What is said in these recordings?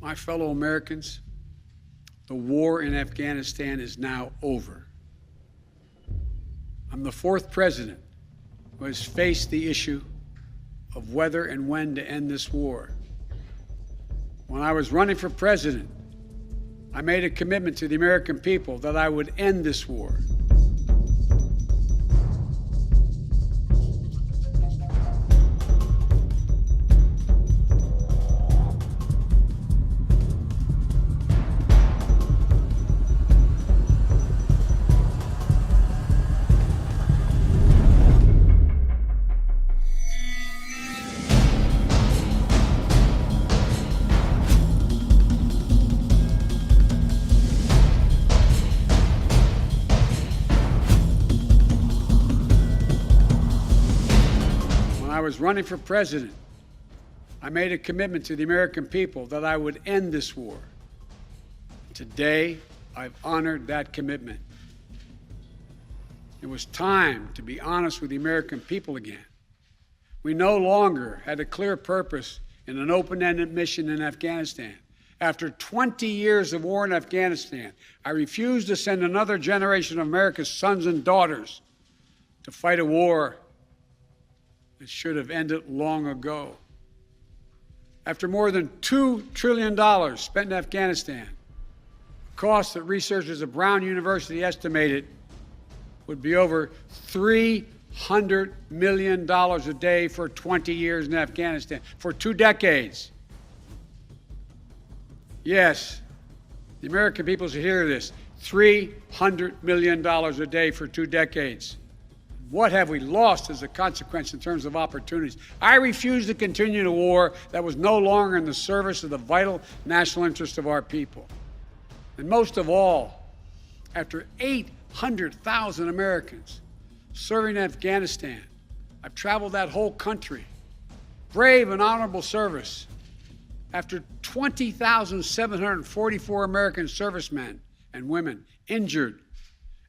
My fellow Americans, the war in Afghanistan is now over. I'm the fourth president who has faced the issue of whether and when to end this war. When I was running for president, I made a commitment to the American people that I would end this war. When I was running for president, I made a commitment to the American people that I would end this war. Today, I've honored that commitment. It was time to be honest with the American people again. We no longer had a clear purpose in an open-ended mission in Afghanistan. After 20 years of war in Afghanistan, I refused to send another generation of America's sons and daughters to fight a war that should have ended long ago. After more than $2 trillion spent in Afghanistan, a cost that researchers at Brown University estimated would be over $300 million a day for 20 years in Afghanistan, for 2 decades. Yes, the American people should hear this, $300 million a day for 2 decades. What have we lost as a consequence in terms of opportunities? I refuse to continue a war that was no longer in the service of the vital national interest of our people. And most of all, after 800,000 Americans serving in Afghanistan, I've traveled that whole country, brave and honorable service. After 20,744 American servicemen and women injured,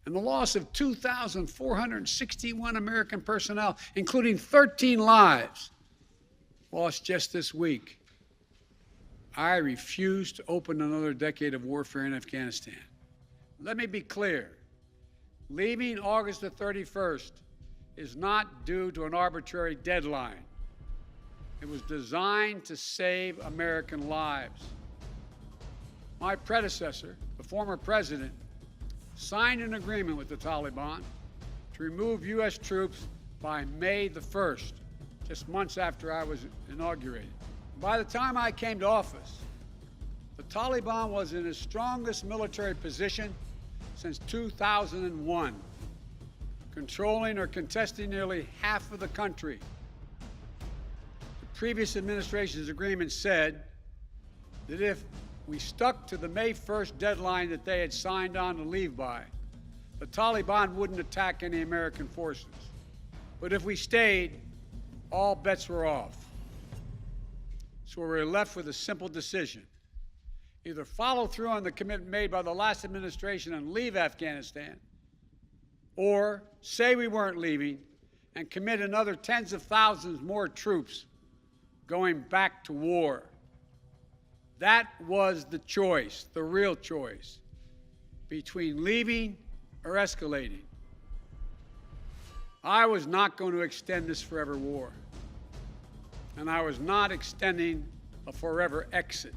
and the loss of 2,461 American personnel, including 13 lives, lost just this week, I refuse to open another decade of warfare in Afghanistan. Let me be clear. Leaving August the 31st is not due to an arbitrary deadline. It was designed to save American lives. My predecessor, the former president, signed an agreement with the Taliban to remove U.S. troops by May the 1st, just months after I was inaugurated. By the time I came to office, the Taliban was in its strongest military position since 2001, controlling or contesting nearly half of the country. The previous administration's agreement said that if we stuck to the May 1st deadline that they had signed on to leave by, the Taliban wouldn't attack any American forces. But if we stayed, all bets were off. So we were left with a simple decision. Either follow through on the commitment made by the last administration and leave Afghanistan, or say we weren't leaving and commit another tens of thousands more troops going back to war. That was the choice, the real choice, between leaving or escalating. I was not going to extend this forever war, and I was not extending a forever exit.